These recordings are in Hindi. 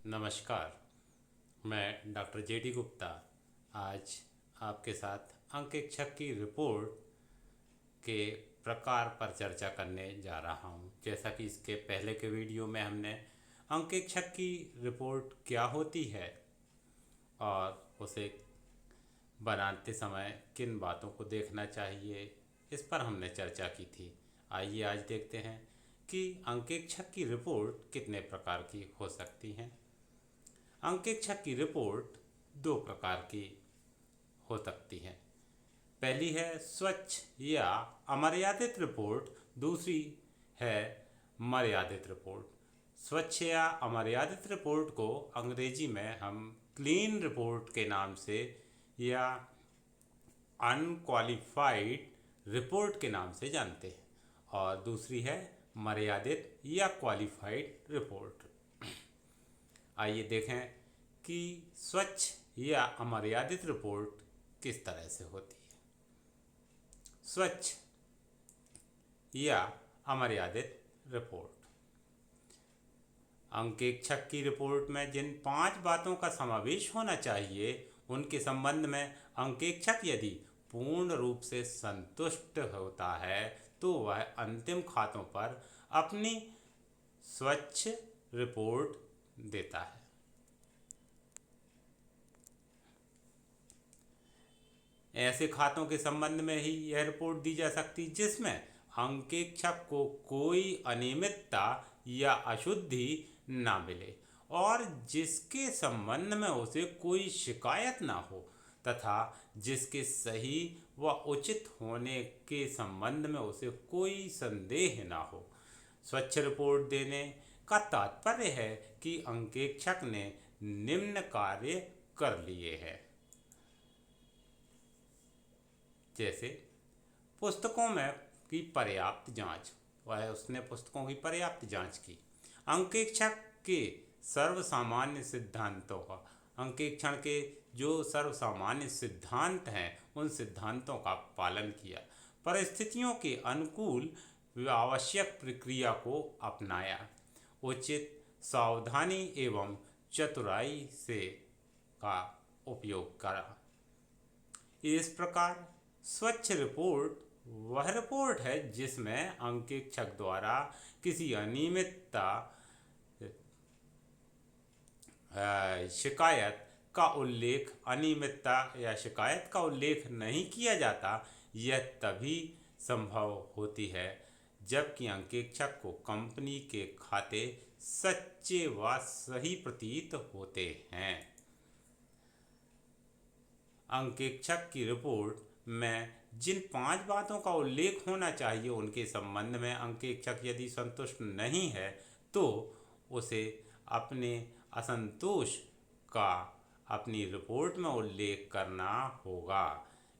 नमस्कार। मैं डॉक्टर जेडी गुप्ता आज आपके साथ अंकेक्षक की रिपोर्ट के प्रकार पर चर्चा करने जा रहा हूं। जैसा कि इसके पहले के वीडियो में हमने अंकेक्षक की रिपोर्ट क्या होती है और उसे बनाते समय किन बातों को देखना चाहिए, इस पर हमने चर्चा की थी। आइए आज देखते हैं कि अंकेक्षक की रिपोर्ट कितने प्रकार की हो सकती हैं। अंकेक्षक की रिपोर्ट दो प्रकार की हो सकती है। पहली है स्वच्छ या अमर्यादित रिपोर्ट, दूसरी है मर्यादित रिपोर्ट। स्वच्छ या अमर्यादित रिपोर्ट को अंग्रेजी में हम क्लीन रिपोर्ट के नाम से या अनक्वालिफाइड रिपोर्ट के नाम से जानते हैं, और दूसरी है मर्यादित या क्वालिफाइड रिपोर्ट। आइए देखें कि स्वच्छ या अमर्यादित रिपोर्ट किस तरह से होती है। स्वच्छ या अमर्यादित रिपोर्ट। अंकेक्षक की रिपोर्ट में जिन 5 बातों का समावेश होना चाहिए उनके संबंध में अंकेक्षक यदि पूर्ण रूप से संतुष्ट होता है तो वह अंतिम खातों पर अपनी स्वच्छ रिपोर्ट देता है। ऐसे खातों के संबंध में ही यह रिपोर्ट दी जा सकती जिसमें अंकेक्षक को कोई अनियमितता या अशुद्धि ना मिले और जिसके संबंध में उसे कोई शिकायत ना हो तथा जिसके सही व उचित होने के संबंध में उसे कोई संदेह ना हो। स्वच्छ रिपोर्ट देने का तात्पर्य है कि अंकेक्षक ने निम्न कार्य कर लिए हैं। जैसे पुस्तकों में की पर्याप्त जांच, वह उसने पुस्तकों की पर्याप्त जांच की। अंकेक्षक के सर्वसामान्य सिद्धांतों का, अंकेक्षण के जो सर्वसामान्य सिद्धांत हैं उन सिद्धांतों का पालन किया। परिस्थितियों के अनुकूल आवश्यक प्रक्रिया को अपनाया। उचित सावधानी एवं चतुराई से का उपयोग करा। इस प्रकार स्वच्छ रिपोर्ट वह रिपोर्ट है जिसमें अंकेक्षक द्वारा किसी अनियमितता शिकायत का उल्लेख अनियमितता या शिकायत का उल्लेख नहीं किया जाता। यह तभी संभव होती है जबकि अंकेक्षक को कंपनी के खाते सच्चे व सही प्रतीत होते हैं। अंकेक्षक की रिपोर्ट में जिन 5 बातों का उल्लेख होना चाहिए उनके संबंध में अंकेक्षक यदि संतुष्ट नहीं है तो उसे अपने असंतोष का अपनी रिपोर्ट में उल्लेख करना होगा।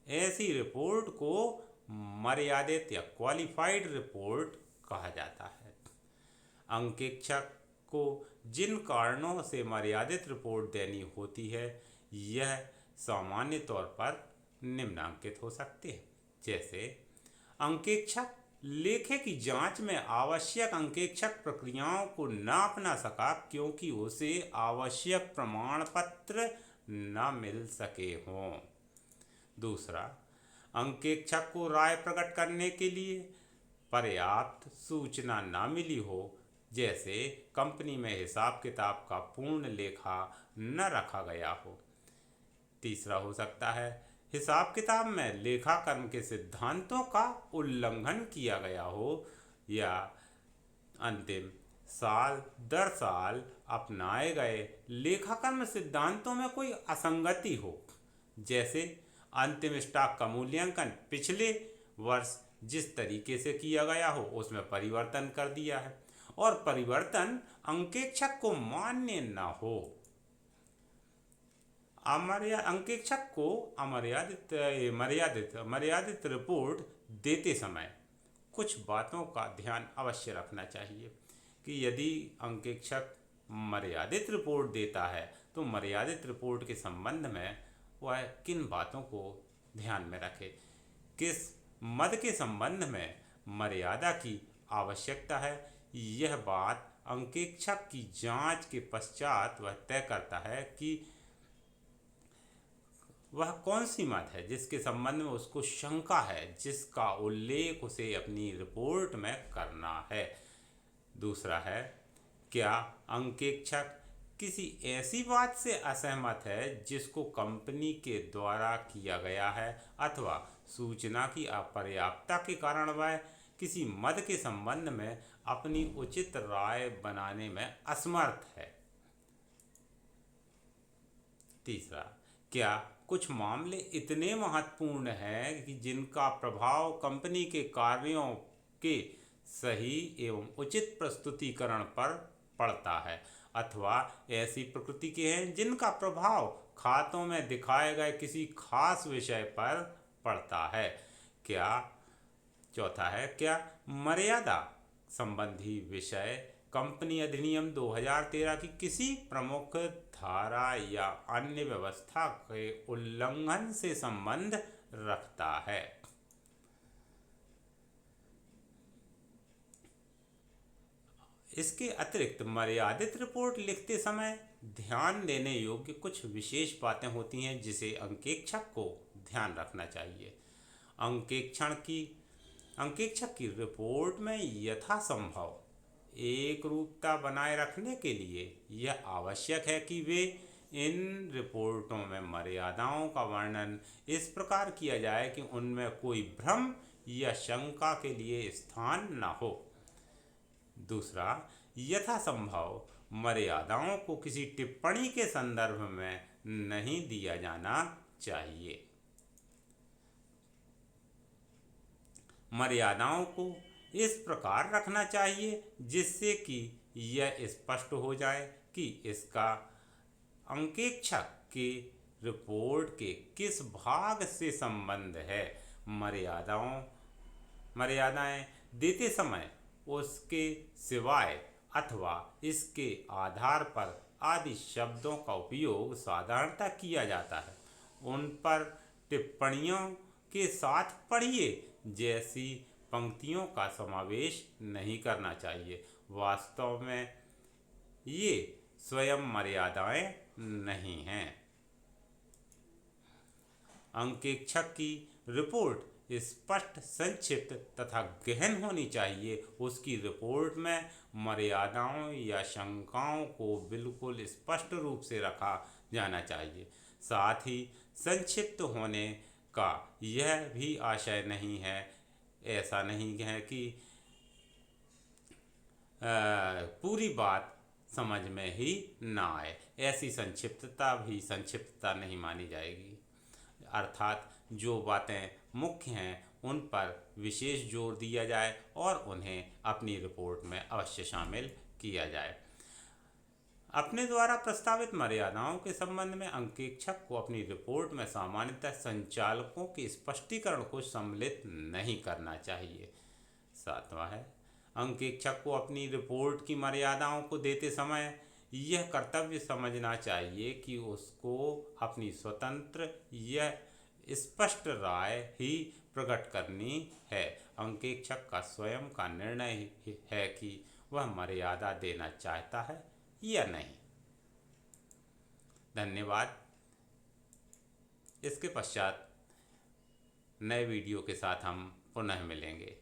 ऐसी रिपोर्ट को मर्यादित या क्वालिफाइड रिपोर्ट कहा जाता है। अंकेक्षक को जिन कारणों से मर्यादित रिपोर्ट देनी होती है यह सामान्य तौर पर निम्नांकित हो सकते हैं। जैसे अंकेक्षक लेखे की जांच में आवश्यक अंकेक्षक प्रक्रियाओं को न अपना सका क्योंकि उसे आवश्यक प्रमाण पत्र न मिल सके हों। दूसरा, अंकेक्षक को राय प्रकट करने के लिए पर्याप्त सूचना न मिली हो, जैसे कंपनी में हिसाब किताब का पूर्ण लेखा न रखा गया हो। तीसरा हो सकता है हिसाब किताब में लेखाकर्म के सिद्धांतों का उल्लंघन किया गया हो या अंतिम साल दर साल अपनाए गए लेखाकर्म सिद्धांतों में कोई असंगति हो, जैसे अंतिम स्टॉक का मूल्यांकन पिछले वर्ष जिस तरीके से किया गया हो उसमें परिवर्तन कर दिया है और परिवर्तन अंकेक्षक को मान्य न हो। अंकेक्षक को मर्यादित रिपोर्ट देते समय कुछ बातों का ध्यान अवश्य रखना चाहिए कि यदि अंकेक्षक मर्यादित रिपोर्ट देता है तो मर्यादित रिपोर्ट के संबंध में वह किन बातों को ध्यान में रखे, किस मद के संबंध में मर्यादा की आवश्यकता है, यह बात अंकेक्षक की जांच के पश्चात वह तय करता है कि वह कौन सी मद है जिसके संबंध में उसको शंका है, जिसका उल्लेख उसे अपनी रिपोर्ट में करना है। दूसरा है, क्या अंकेक्षक किसी ऐसी बात से असहमत है जिसको कंपनी के द्वारा किया गया है अथवा सूचना की अपर्याप्तता के कारण वह किसी मद के संबंध में अपनी उचित राय बनाने में असमर्थ है। तीसरा, क्या कुछ मामले इतने महत्वपूर्ण हैं कि जिनका प्रभाव कंपनी के कार्यों के सही एवं उचित प्रस्तुतिकरण पर पड़ता है अथवा ऐसी प्रकृति के हैं जिनका प्रभाव खातों में दिखाए गए किसी खास विषय पर पड़ता है। क्या चौथा है, क्या मर्यादा संबंधी विषय कंपनी अधिनियम 2013 की किसी प्रमुख धारा या अन्य व्यवस्था के उल्लंघन से संबंध रखता है। इसके अतिरिक्त मर्यादित रिपोर्ट लिखते समय ध्यान देने योग्य कुछ विशेष बातें होती हैं जिसे अंकेक्षक को ध्यान रखना चाहिए। अंकेक्षक की रिपोर्ट में यथासंभव एक रूपता बनाए रखने के लिए यह आवश्यक है कि वे इन रिपोर्टों में मर्यादाओं का वर्णन इस प्रकार किया जाए कि उनमें कोई भ्रम या शंका के लिए स्थान न हो। दूसरा, यथासंभव मर्यादाओं को किसी टिप्पणी के संदर्भ में नहीं दिया जाना चाहिए। मर्यादाओं को इस प्रकार रखना चाहिए जिससे कि यह स्पष्ट हो जाए कि इसका अंकेक्षक के रिपोर्ट के किस भाग से संबंध है। मर्यादाएं देते समय उसके सिवाय अथवा इसके आधार पर आदि शब्दों का उपयोग साधारणतः किया जाता है। उन पर टिप्पणियों के साथ पढ़िए जैसी पंक्तियों का समावेश नहीं करना चाहिए। वास्तव में ये स्वयं मर्यादाएं नहीं हैं। अंकेक्षक की रिपोर्ट स्पष्ट, संक्षिप्त तथा गहन होनी चाहिए। उसकी रिपोर्ट में मर्यादाओं या शंकाओं को बिल्कुल स्पष्ट रूप से रखा जाना चाहिए। साथ ही संक्षिप्त होने का यह भी आशय नहीं है, ऐसा नहीं है कि पूरी बात समझ में ही ना आए। ऐसी संक्षिप्तता भी संक्षिप्तता नहीं मानी जाएगी। अर्थात जो बातें मुख्य हैं उन पर विशेष जोर दिया जाए और उन्हें अपनी रिपोर्ट में अवश्य शामिल किया जाए। अपने द्वारा प्रस्तावित मर्यादाओं के संबंध में अंकेक्षक को अपनी रिपोर्ट में सामान्यतः संचालकों के स्पष्टीकरण को सम्मिलित नहीं करना चाहिए। सातवां है, अंकेक्षक को अपनी रिपोर्ट की मर्यादाओं को देते समय यह कर्तव्य समझना चाहिए कि उसको अपनी स्वतंत्र यह स्पष्ट राय ही प्रकट करनी है। अंकेक्षक का स्वयं का निर्णय है कि वह मर्यादा देना चाहता है या नहीं। धन्यवाद। इसके पश्चात नए वीडियो के साथ हम पुनः मिलेंगे।